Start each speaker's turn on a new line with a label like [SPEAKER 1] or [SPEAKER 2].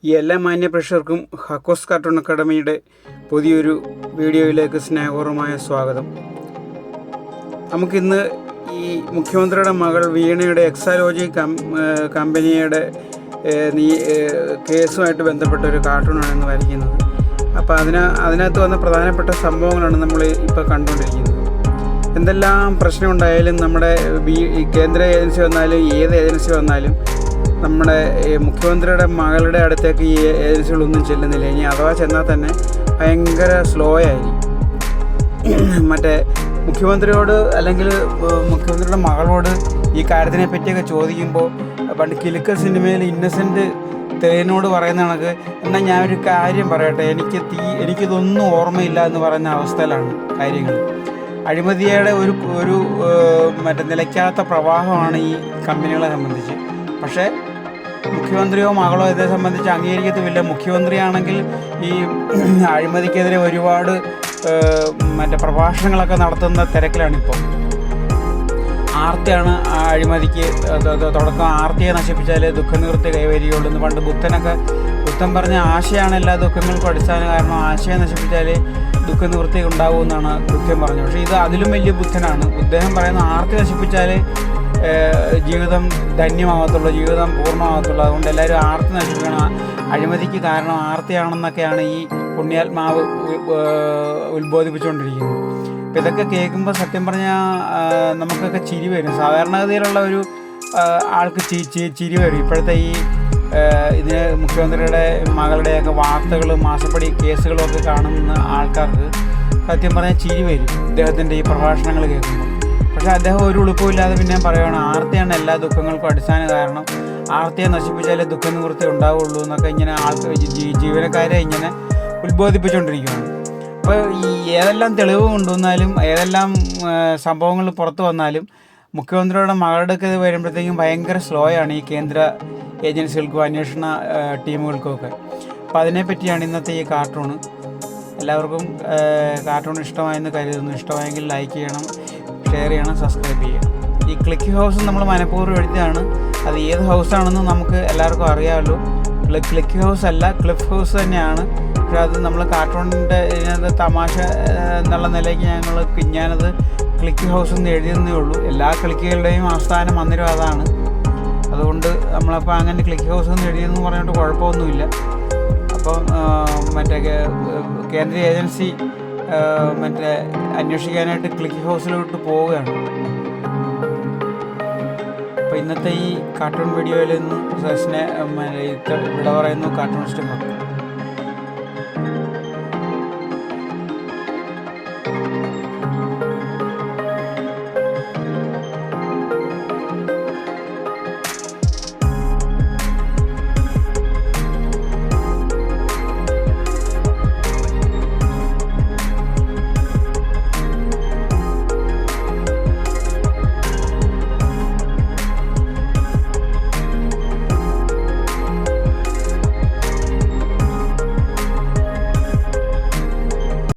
[SPEAKER 1] ഈ എല്ലാ മാന്യ പ്രേക്ഷകർക്കും ഹക്കോസ് കാർട്ടൂൺ അക്കാഡമിയുടെ പുതിയൊരു വീഡിയോയിലേക്ക് സ്നേഹപൂർവമായ സ്വാഗതം. നമുക്കിന്ന് ഈ മുഖ്യമന്ത്രിയുടെ മകൾ വീണയുടെ എക്സാലോജി കമ്പനിയുടെ കേസുമായിട്ട് ബന്ധപ്പെട്ട ഒരു കാർട്ടൂണാണ് ഇന്ന് വരയ്ക്കുന്നത്. അപ്പോൾ അതിനകത്ത് വന്ന പ്രധാനപ്പെട്ട സംഭവങ്ങളാണ് നമ്മൾ ഇപ്പോൾ കണ്ടുകൊണ്ടിരിക്കുന്നത്. എന്തെല്ലാം പ്രശ്നമുണ്ടായാലും നമ്മുടെ കേന്ദ്ര ഏജൻസി വന്നാലും ഏത് ഏജൻസി വന്നാലും നമ്മുടെ മുഖ്യമന്ത്രിയുടെ മകളുടെ അടുത്തേക്ക് ഈ ഏജൻസികളൊന്നും ചെല്ലുന്നില്ല. ഇനി അഥവാ ചെന്നാൽ തന്നെ ഭയങ്കര സ്ലോ ആയിരിക്കും. മറ്റേ മുഖ്യമന്ത്രിയോട് അല്ലെങ്കിൽ മുഖ്യമന്ത്രിയുടെ മകളോട് ഈ കാര്യത്തിനെ പറ്റിയൊക്കെ ചോദിക്കുമ്പോൾ പണ്ട് കിലുക്ക സിനിമയിൽ ഇന്നസെൻ്റ് തേനോട് പറയുന്ന കണക്ക് എന്നാൽ ഞാനൊരു കാര്യം പറയട്ടെ, എനിക്കിതൊന്നും ഓർമ്മയില്ല എന്ന് പറയുന്ന അവസ്ഥയിലാണ് കാര്യങ്ങൾ. അഴിമതിയുടെ ഒരു നിലയ്ക്കാത്ത പ്രവാഹമാണ് ഈ കമ്പനികളെ സംബന്ധിച്ച്. പക്ഷേ മുഖ്യമന്ത്രിയോ മകളോ ഇതേ സംബന്ധിച്ച് അംഗീകരിക്കത്തുമില്ല. മുഖ്യമന്ത്രിയാണെങ്കിൽ ഈ അഴിമതിക്കെതിരെ ഒരുപാട് പ്രഭാഷണങ്ങളൊക്കെ നടത്തുന്ന തിരക്കിലാണിപ്പോൾ. ആർത്തിയാണ് അഴിമതിക്ക് തുടക്കം. ആർത്തിയെ നശിപ്പിച്ചാൽ ദുഃഖനിവൃത്തി കൈവരികയുള്ളൂ എന്ന് പണ്ട് ബുദ്ധൻ പറഞ്ഞ ആശയാണ് എല്ലാ ദുഃഖങ്ങൾക്കും അടിസ്ഥാനം. കാരണം ആശയം നശിപ്പിച്ചാൽ ദുഃഖനിവൃത്തി ഉണ്ടാവുമെന്നാണ് ബുദ്ധൻ പറഞ്ഞത്. പക്ഷേ ഇത് അതിലും വലിയ ബുദ്ധനാണ്. അദ്ദേഹം പറയുന്ന ആർത്തി നശിപ്പിച്ചാൽ ജീവിതം ധന്യമാകത്തുള്ളൂ, ജീവിതം പൂർണ്ണമാകത്തുള്ളൂ. അതുകൊണ്ട് എല്ലാവരും ആർത്തി നശിപ്പിക്കണം. അഴിമതിക്ക് കാരണം ആർത്തിയാണെന്നൊക്കെയാണ് ഈ പുണ്യാത്മാവ് ഉത്ബോധിപ്പിച്ചുകൊണ്ടിരിക്കുന്നത്. അപ്പോൾ ഇതൊക്കെ കേൾക്കുമ്പോൾ സത്യം പറഞ്ഞാൽ നമുക്കൊക്കെ ചിരി വരും. സാധാരണഗതിയിലുള്ള ഒരു ആൾക്ക് ചിരി വരും. ഇപ്പോഴത്തെ ഈ ഇതിന് മുഖ്യമന്ത്രിയുടെ മകളുടെയൊക്കെ വാർത്തകൾ, മാസപ്പടി കേസുകളും ഒക്കെ കാണുന്ന ആൾക്കാർക്ക് സത്യം പറഞ്ഞാൽ ചിരി വരും ഇദ്ദേഹത്തിൻ്റെ ഈ പ്രഭാഷണങ്ങൾ കേൾക്കുമ്പോൾ. പക്ഷേ അദ്ദേഹം ഒരു ഉളുപ്പമില്ലാതെ പിന്നെ പറയുകയാണ് ആർത്തിയാണ് എല്ലാ ദുഃഖങ്ങൾക്കും അടിസ്ഥാന കാരണം, ആർത്തിയെ നശിപ്പിച്ചാലേ ദുഃഖനിവൃത്തി ഉണ്ടാവുള്ളൂ എന്നൊക്കെ ഇങ്ങനെ ജീവനക്കാരെ ഇങ്ങനെ ഉത്ബോധിപ്പിച്ചുകൊണ്ടിരിക്കുകയാണ്. അപ്പോൾ ഈ ഏതെല്ലാം തെളിവ് കൊണ്ടുവന്നാലും ഏതെല്ലാം സംഭവങ്ങൾ പുറത്തു വന്നാലും മുഖ്യമന്ത്രിയുടെ മകളുടെയൊക്കെ വരുമ്പോഴത്തേക്കും ഭയങ്കര സ്ലോ ആണ് ഈ കേന്ദ്ര ഏജൻസികൾക്കും അന്വേഷണ ടീമുകൾക്കുമൊക്കെ. അപ്പോൾ അതിനെപ്പറ്റിയാണ് ഇന്നത്തെ ഈ കാർട്ടൂണ്. എല്ലാവർക്കും കാർട്ടൂൺ ഇഷ്ടമായെന്ന് കരുതുന്നു. ഇഷ്ടമായെങ്കിൽ ലൈക്ക് ചെയ്യണം, ഷെയർ ചെയ്യണം, സബ്സ്ക്രൈബ് ചെയ്യണം. ഈ ക്ലിക്ക് ഹൗസ് നമ്മൾ മനഃപൂർവ്വം എഴുതിയതാണ്. അത് ഏത് ഹൗസാണെന്ന് നമുക്ക് എല്ലാവർക്കും അറിയാമല്ലോ. ക്ലിക്ക് ഹൗസ് അല്ല, ക്ലിഫ് ഹൗസ് തന്നെയാണ്. പക്ഷേ അത് നമ്മൾ കാർട്ടൂണിൻ്റെ ഇതിനകത്ത് തമാശ എന്നുള്ള നിലയ്ക്ക് ഞാനത് ക്ലിക്ക് ഹൗസ് എന്ന് എഴുതിയെന്നേ ഉള്ളൂ. എല്ലാ ക്ലിക്കുകളുടെയും ആസ്ഥാനം മന്ദിരം അതാണ്. അതുകൊണ്ട് അങ്ങനെ ക്ലിക്ക് ഹൗസ് എന്ന് എഴുതിയെന്ന് പറഞ്ഞിട്ട് കുഴപ്പമൊന്നുമില്ല. അപ്പം കേന്ദ്ര ഏജൻസി അന്വേഷിക്കാനായിട്ട് ക്ലിക്ക് ഹൗസിലോട്ട് പോവുകയാണ്. അപ്പോൾ ഇന്നത്തെ ഈ കാർട്ടൂൺ വീഡിയോയിൽ നിന്ന് വിട പറയുന്നു കാർട്ടൂണിസ്റ്റ്.